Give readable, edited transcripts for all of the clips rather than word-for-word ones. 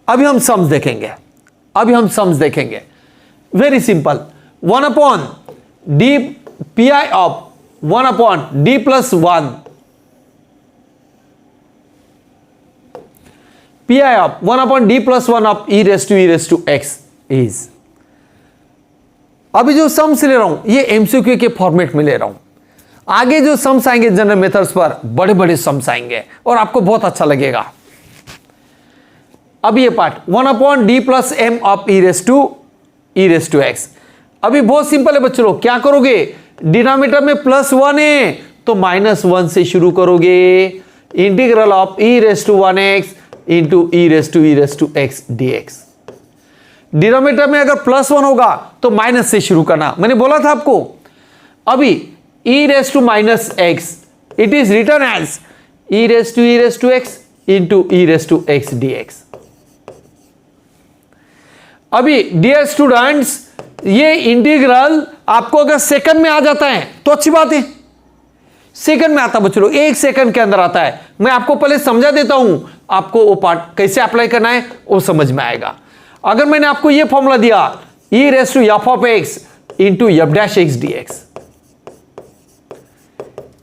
अभी हम सम्स देखेंगे। Very simple, 1 upon D P I of 1 upon D plus 1 P I of 1 upon D plus 1 of E raise to X is. अभी जो sums ले रहा हूं ये एमसीक्यू के फॉर्मेट में ले रहा हूं। आगे जो सम्स आएंगे जनरल मेथड्स पर, बड़े बड़े सम्स आएंगे और आपको बहुत अच्छा लगेगा। अब ये part 1 upon D plus M of E raise to X. अभी बहुत सिंपल है बच्चों लोग, क्या करोगे, डिनोमिनेटर में +1 है तो -1 से शुरू करोगे। Integral of E raise to 1x into E raise to x dx। Denominator में अगर +1 होगा तो माइनस से शुरू करना, मैंने बोला था आपको। अभी e raise to minus X, it is return as e raise to X into E raise to x dx। अभी डियर स्टूडेंट्स, ये इंटीग्रल आपको अगर सेकंड में आ जाता है तो अच्छी बात है। सेकंड में आता बच्चों, 1 सेकंड के अंदर आता है। मैं आपको पहले समझा देता हूं, आपको वो पार्ट कैसे अप्लाई करना है वो समझ में आएगा। अगर मैंने आपको ये फॉर्मूला दिया e raise to F of X into F dash X dx,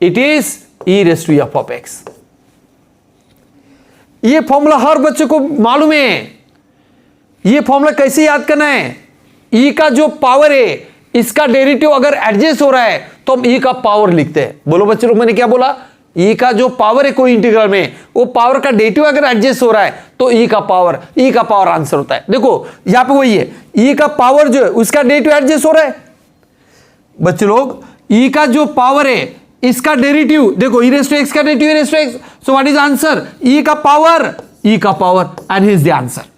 it is e raise to F of X. ये फॉर्मूला हर बच्चे को मालूम है। ये फॉर्मूला कैसे याद करना है, e का जो पावर है इसका डेरिवेटिव अगर एडजस्ट हो रहा है तो हम e का पावर लिखते हैं। बोलो बच्चे लोग, मैंने क्या बोला, e का जो पावर है कोई इंटीग्रल में, वो पावर का डेरिवेटिव अगर एडजस्ट हो रहा है तो e का पावर आंसर होता है। देखो यहां पे वही है, e का पावर जो है उसका डेरिवेटिव एडजस्ट हो रहा है बच्चे लोग। e का जो पावर है इसका डेरिवेटिव देखो, e रेस टू एक्स का derivative e raise to X, so what is answer, e का power and his the answer.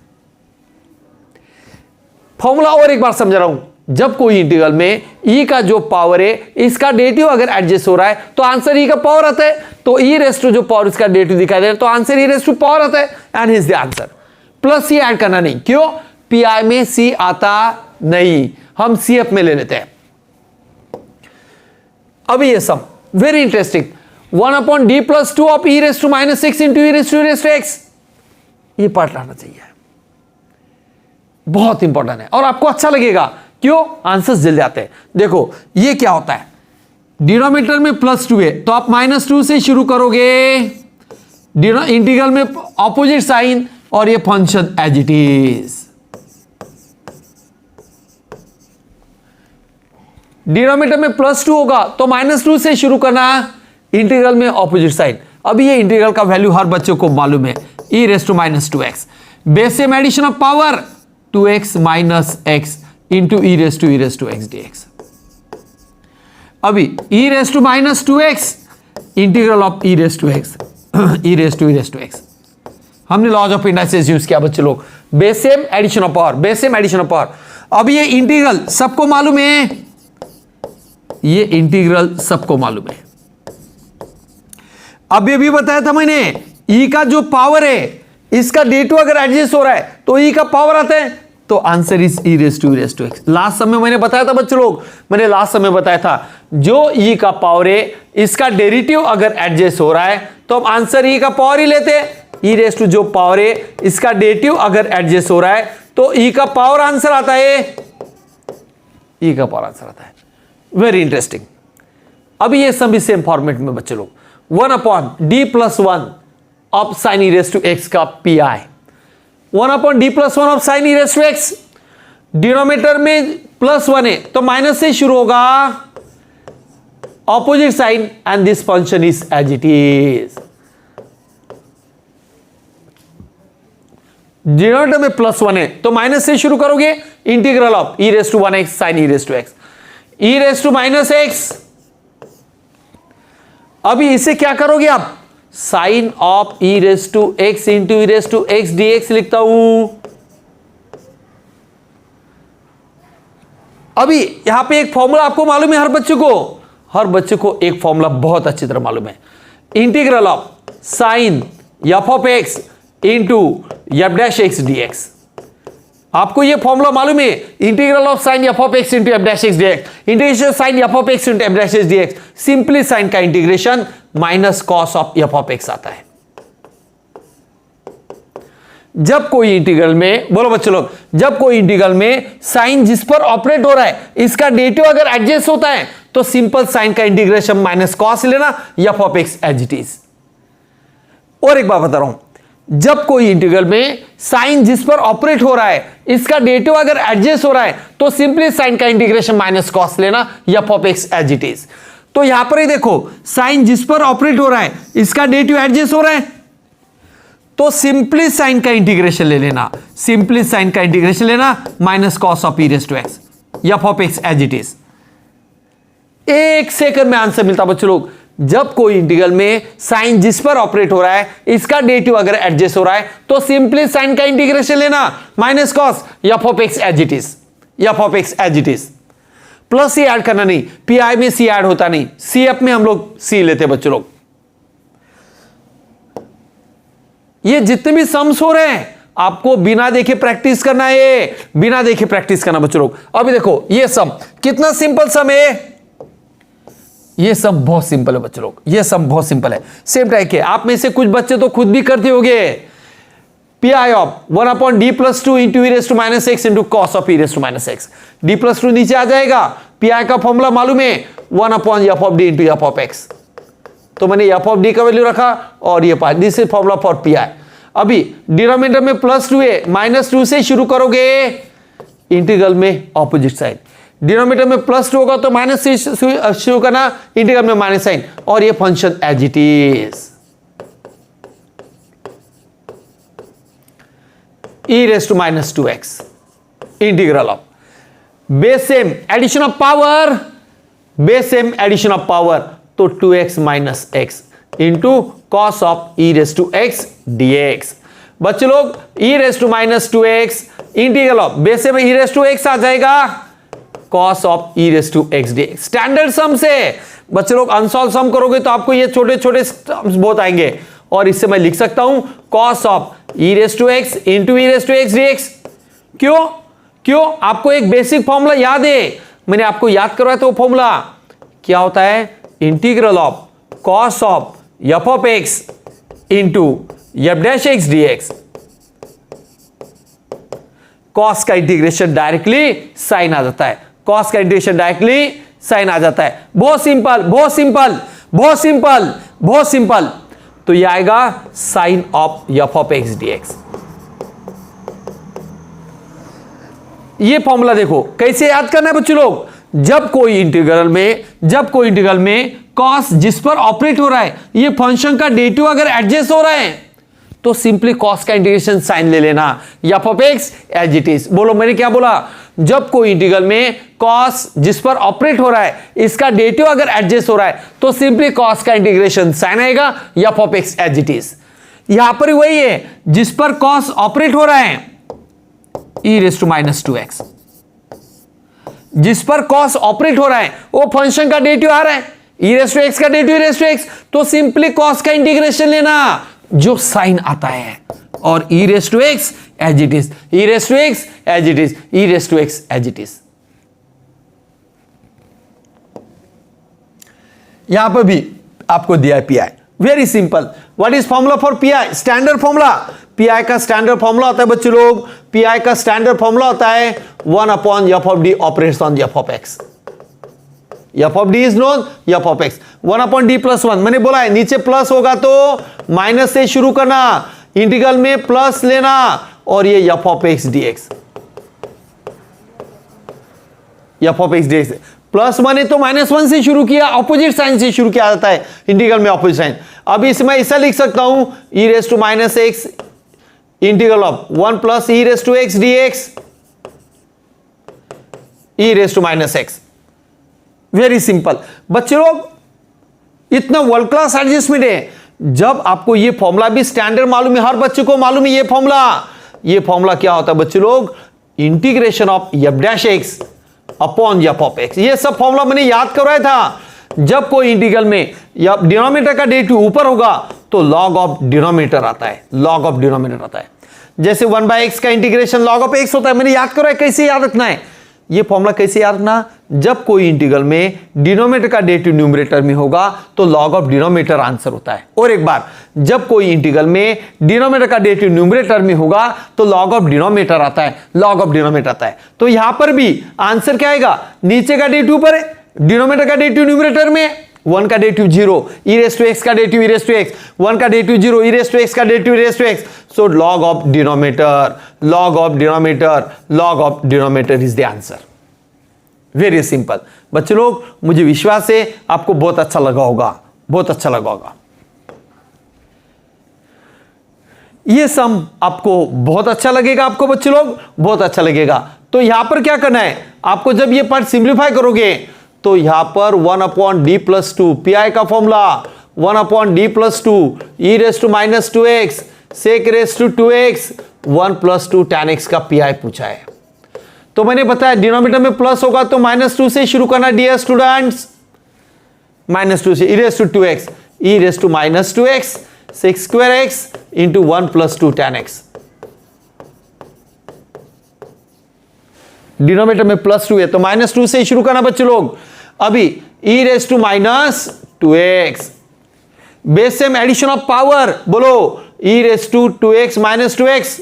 Formula और एक बार समझा रहा हूं, जब कोई इंटीग्रल में e का जो पावर है इसका डेरिवेटिव अगर एडजस्ट हो रहा है तो आंसर e का पावर आता है। तो e रेस टू जो पावर इसका डेरिवेटिव दिखाई दे रहा है तो answer e raise to power आता है and his the answer. Plus c add करना नहीं, क्यों, पीआई में c आता नहीं, हम cf में ले लेते हैं। अभी ये sum very interesting, 1 upon D plus 2 of E raise to minus 6 into E raise to X, ये पार्ट लाना चाहिए, बहुत इंपॉर्टेंट है और आपको अच्छा लगेगा। क्यों, आंसर्स जल्दी आते हैं। देखो ये क्या होता है, डिनोमिनेटर में +2 है तो आप -2 से शुरू करोगे, इंटीग्रल में ऑपोजिट साइन और ये function as it is. Denominator में +2 होगा तो -2 से शुरू करना, इंटीग्रल में ऑपोजिट साइन। अभी ये इंटीग्रल का वैल्यू हर बच्चों को मालूम है, e raise to -2x, base same addition of power 2x minus X into E raise to x dx। अभी e raise to -2x integral of e raise to X, हमने laws of indices use किया बच्चे लोग, base same addition of power. अब ये integral सबको मालूम है, अब ये भी बताया था मैंने, e का जो पावर है इसका डेरिवेटिव अगर एडजस्ट हो रहा है तो e का पावर आता है, तो answer is e raise to X. Last समय मैंने बताया था बच्चों लोग, जो e का पावर है इसका डेरिवेटिव अगर एडजस्ट हो रहा है तो हम आंसर e का पावर ही लेते हैं। e रेस टू जो पावर है इसका डेरिवेटिव अगर एडजस्ट हो रहा है तो e का पावर आंसर आता है, वेरी इंटरेस्टिंग। अभी ये सभी सेम फॉर्मेट में बच्चे लोग, 1 upon D plus 1 of sine E raise to X का P I, 1 upon D plus 1 of sine E raise to X, denominator में +1 है तो माइनस से शुरू होगा, opposite sign and this function is as it is. Denominator में +1 है तो माइनस से शुरू करोगे, integral of e raise to 1x sine e raise to x, e raise to -x। अभी इसे क्या करोगे आप, sine of e raise to x into E raise to x dx लिखता हूं। अभी यहां पे एक फॉर्मूला आपको मालूम है, हर बच्चे को एक फॉर्मूला बहुत अच्छी तरह मालूम है, integral of sine F of X into F dash X dx। आपको ये फॉर्मूला मालूम है, integral of sine F of X into F dash X dx, integration sine F of X into F dash X dx, simply sine का integration minus cos of F of X आता है। जब कोई integral में, बोलो बच्चों लोग, जब कोई इंटीग्रल में साइन जिस पर ऑपरेट हो रहा है इसका डेरिवेटिव अगर एडजस्ट होता है तो सिंपल साइन का इंटीग्रेशन माइनस कॉस लेना F of X as it is. और एक बात बता रहा हूं, जब कोई इंटीग्रल में साइन जिस पर ऑपरेट हो रहा है इसका डेरिवेटिव अगर एडजस्ट हो रहा है तो सिंपली साइन का इंटीग्रेशन माइनस कॉस लेना F of X as it is. तो यहां पर ही देखो, साइन जिस पर ऑपरेट हो रहा है इसका डेरिवेटिव एडजस्ट हो रहा है तो सिंपली साइन का इंटीग्रेशन ले लेना, सिंपली साइन का इंटीग्रेशन लेना minus cos of E raise to X F of X as it is. एक सेकंड में आंसर मिलता बच्चों लोग। जब कोई इंटीग्रल में साइन जिस पर ऑपरेट हो रहा है इसका डेरिवेटिव अगर एडजस्ट हो रहा है तो सिंपली साइन का इंटीग्रेशन लेना minus cos F of X as it is, F of X as it is. Plus C add करना नहीं, पीआई में सी ऐड होता नहीं, सीएफ में हम लोग सी लेते बच्चों लोग। ये जितने भी सम्स हो रहे हैं आपको बिना देखे प्रैक्टिस करना है, बिना देखे प्रैक्टिस करना बच्चों लोग। अभी देखो ये सम कितना सिंपल सम है, ये सम बहुत सिंपल है बच्चों लोग, ये सम बहुत सिंपल है। सेम टाइप के आप में से कुछ बच्चे तो खुद भी करते होंगे। P I of 1/d+2 into E raise to minus X into cos of E raise to minus X. d+2 नीचे आ जाएगा, पी आई का फॉर्मूला मालूम है 1/f(d) into F of x. तो मैंने एफ ऑफ डी का वैल्यू रखा और ये part, this is formula for P आई। अभी डिनोमिनेटर में +2 है, -2 से शुरू करोगे इंटीग्रल में ऑपोजिट साइड। डिनोमिनेटर में +2 होगा तो माइनस से शुरू करना, इंटीग्रल में माइनस साइन, और ये function as it is E raise to minus 2x integral of base same addition of power, base same addition of power, तो 2x minus X into cos of E raise to x dx। बच्चे लोग E raise to minus 2x integral of base same E raise to X आ जाएगा cos of E raise to x dx। Standard sum से बच्चे लोग unsolved सम करोगे तो आपको ये छोटे छोटे टर्म्स बहुत आएंगे, और इससे मैं लिख सकता हूं cos of E raise to X into E raise to x dx। क्यों आपको एक बेसिक फॉर्मूला याद है, मैंने आपको याद करवाया तो वो फॉर्मूला क्या होता है, integral of cos of F of X into F dash X dx। Cos का इंटीग्रेशन डायरेक्टली साइन आ जाता है, कॉस का इंटीग्रेशन डायरेक्टली साइन आ जाता है। बहुत सिंपल, बहुत सिंपल, बहुत सिंपल, बहुत सिंपल। तो ये आएगा sine of F of X dx। ये फॉर्मूला देखो कैसे याद करना है बच्चों लोग। जब कोई इंटीग्रल में कॉस जिस पर ऑपरेट हो रहा है ये फंक्शन का डेरिवेटिव अगर एडजस्ट हो रहा है तो सिंपली कॉस का इंटीग्रेशन साइन ले लेना F of X as it is. बोलो मैंने क्या बोला, जब कोई इंटीग्रल में कॉस जिस पर ऑपरेट हो रहा है इसका डेरिवेटिव अगर एडजस्ट हो रहा है तो सिंपली कॉस का इंटीग्रेशन साइन आएगा F of X as it is. यहां पर वही है, जिस पर कॉस ऑपरेट हो रहा है E raise to minus 2x, जिस पर कॉस ऑपरेट हो रहा है वो फंक्शन का डेरिवेटिव आ रहा है ई रेज़ टू एक्स का derivative E raise to X, तो सिंपली कॉस का इंटीग्रेशन लेना जो साइन आता है, और E raise to X as it is, E raise to X as it is, E raise to X as it is. यहां पर भी आपको दिया है P I, very simple. What is formula for P I, standard formula. P I का standard formula होता है बच्चों लोग, पी आई का स्टैंडर्ड फॉर्मूला होता है 1/f(d) operates on f of x। f of d is known f of x 1/d+1। मैंने बोला है नीचे प्लस होगा तो माइनस से शुरू करना, इंटीग्रल में प्लस लेना, और ये f of x dx, f of x dx। Plus one है तो -1 से शुरू किया, ऑपोजिट साइन से शुरू किया जाता है इंटीग्रल में, ऑपोजिट साइन। अब इसमें ऐसा लिख सकता हूं e raise to minus x integral of 1 + e raise to x dx, e raise to minus x. Very simple बच्चे लोग, इतना वर्ल्ड क्लास एडजस्टमेंट है। जब आपको ये फॉर्मूला भी स्टैंडर्ड मालूम है, हर बच्चे को मालूम है ये फॉर्मूला क्या होता है बच्चे लोग, integration of F dash x upon F of X. ये सब फॉर्मूला मैंने याद करवाया था। जब कोई इंटीग्रल में या डिनोमिनेटर का डेरिवेटिव ऊपर होगा तो लॉग ऑफ डिनोमिनेटर आता है, लॉग ऑफ डिनोमिनेटर आता है। जैसे 1/x का इंटीग्रेशन लॉग ऑफ x होता है, मैंने याद करवाया कैसे याद रखना है। ये फॉर्मूला कैसे याद रखना, जब कोई इंटीग्रल में डिनोमिनेटर का डेरिवेटिव न्यूमरेटर में होगा तो लॉग ऑफ डिनोमिनेटर आंसर होता है। और एक बार, जब कोई इंटीग्रल में डिनोमिनेटर का डेरिवेटिव न्यूमरेटर में होगा तो लॉग ऑफ डिनोमिनेटर आता है, लॉग ऑफ डिनोमिनेटर आता है। तो यहां पर भी आंसर क्या आएगा, नीचे का डेरिवेटिव पर डिनोमिनेटर का डेरिवेटिव न्यूमरेटर में, 1 का derivative 0, e raise to x का derivative e raise to x, 1 का derivative 0, e raise to x का derivative e raise to x। So log of denominator, log of denominator, log of denominator is the answer. Very simple. बच्चे लोग, मुझे विश्वास है आपको बहुत अच्छा लगा होगा, बहुत अच्छा लगा होगा। ये सम आपको बहुत अच्छा लगेगा, आपको बच्चे लोग बहुत अच्छा लगेगा। तो यहां पर क्या करना है आपको, जब ये पार्ट सिंप्लीफाई करोगे तो यहां पर 1/d+2 पी का formula 1/d+2 e raise to -2x sec raise to 2x 1+2 tan x का पी पूछा है। तो मैंने बताया डिनोमिनेटर में प्लस होगा तो -2 से शुरू करना डियर स्टूडेंट्स, -2 से e raise to 2x e raise to -2x sec² x into 1+2 tan x। Denominator में +2 है तो -2 से शुरू करना बच्चे लोग। अभी e raise to -2x, base same addition of power, बोलो e raise to 2x -2x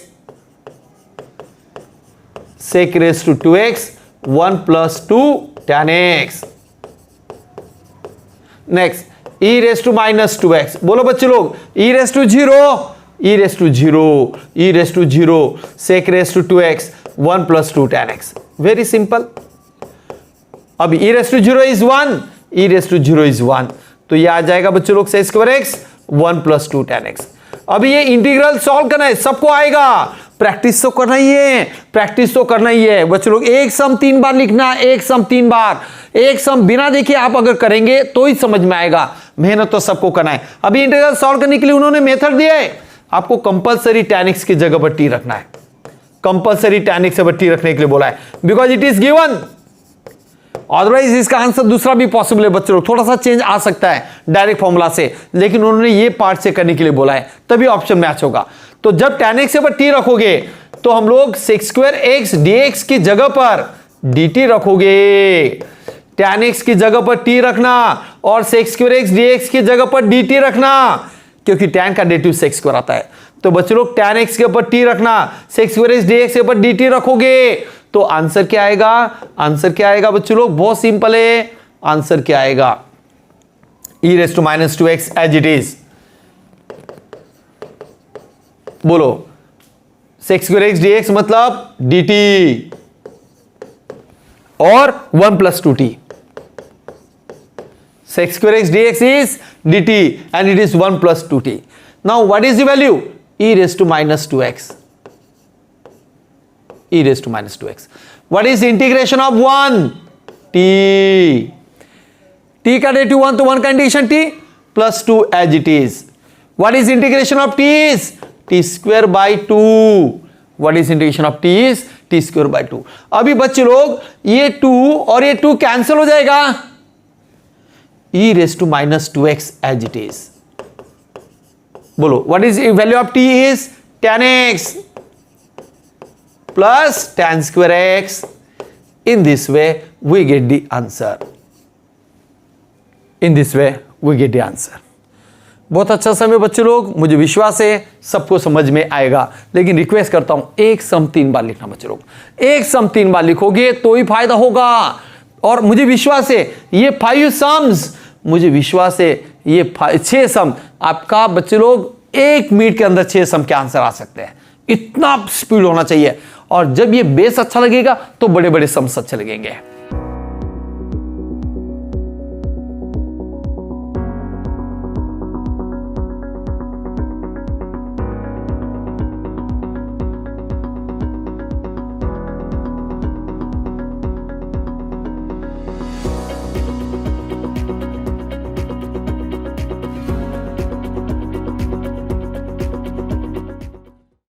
sec raise to 2x 1+2 tan x। Next e raise to -2x, बोलो बच्चे लोग e raise to 0, e raise to 0, e raise to 0 sec raise to 2x 1+2 tan x। Very simple. अब e raise to 0 is 1, e raise to 0 is 1, तो ये आ जाएगा बच्चों लोग sec² x 1+2 tan x। अब ये इंटीग्रल सॉल्व करना है, सबको आएगा, प्रैक्टिस तो करना ही है, प्रैक्टिस तो करना ही है बच्चों लोग। एक सम 3 बार लिखना, एक सम 3 बार, एक सम बिना देखे आप अगर करेंगे तो ही समझ में आएगा, मेहनत तो सबको करना है। अभी इंटीग्रल सॉल्व करने के लिए उन्होंने मेथड दिया है, आपको कंपलसरी tan x की जगह पर t रखना है, कंपलसरी tan x पर t रखने के लिए बोला है, because it is given. Otherwise इसका आंसर दूसरा भी पॉसिबल है बच्चों लोग, थोड़ा सा चेंज आ सकता है डायरेक्ट फॉर्मूला से, लेकिन उन्होंने ये पार्ट से करने के लिए बोला है, तभी ऑप्शन मैच होगा। तो जब tan x पर t रखोगे तो हम लोग sec² x dx की जगह पर dt रखोगे, tan x की जगह पर t रखना और sec² x dx की जगह पर dt रखना, क्योंकि tan का डेरिवेटिव sec² आता है। तो बच्चों लोग tan x के ऊपर t रखना, sec² x dx के ऊपर dt रखोगे, तो आंसर क्या आएगा, आंसर क्या आएगा बच्चों लोग, बहुत सिंपल है, आंसर क्या आएगा e raise to -2x as it is, बोलो sec² x dx मतलब dt और 1+2t, sec² x dx is dt and it is 1+2t. Now what is the value, e raise to -2x, e raise to -2x। What is integration of 1? t, t का derivative 1 तो 1 का integration t +2 as it is। What is integration of t is t²/2। What is integration of t is t²/2। अभी बच्चे लोग ये 2 और ये 2 cancel हो जाएगा, e raise to -2x as it is। बोलो what is value of t is tan x plus tan² x। In this way we get the answer, in this way we get the answer। बहुत अच्छा समय बच्चे लोग, मुझे विश्वास है सबको समझ में आएगा, लेकिन रिक्वेस्ट करता हूं एक सम 3 बार लिखना बच्चे लोग, एक सम 3 बार लिखोगे तो ही फायदा होगा। और मुझे विश्वास है ये 5 सम्स, मुझे विश्वास है ये 6 सम आपका बच्चे लोग 1 मिनट के अंदर 6 सम के आंसर आ सकते हैं, इतना स्पीड होना चाहिए। और जब ये बेस अच्छा लगेगा तो बड़े बड़े सम्स अच्छे लगेंगे।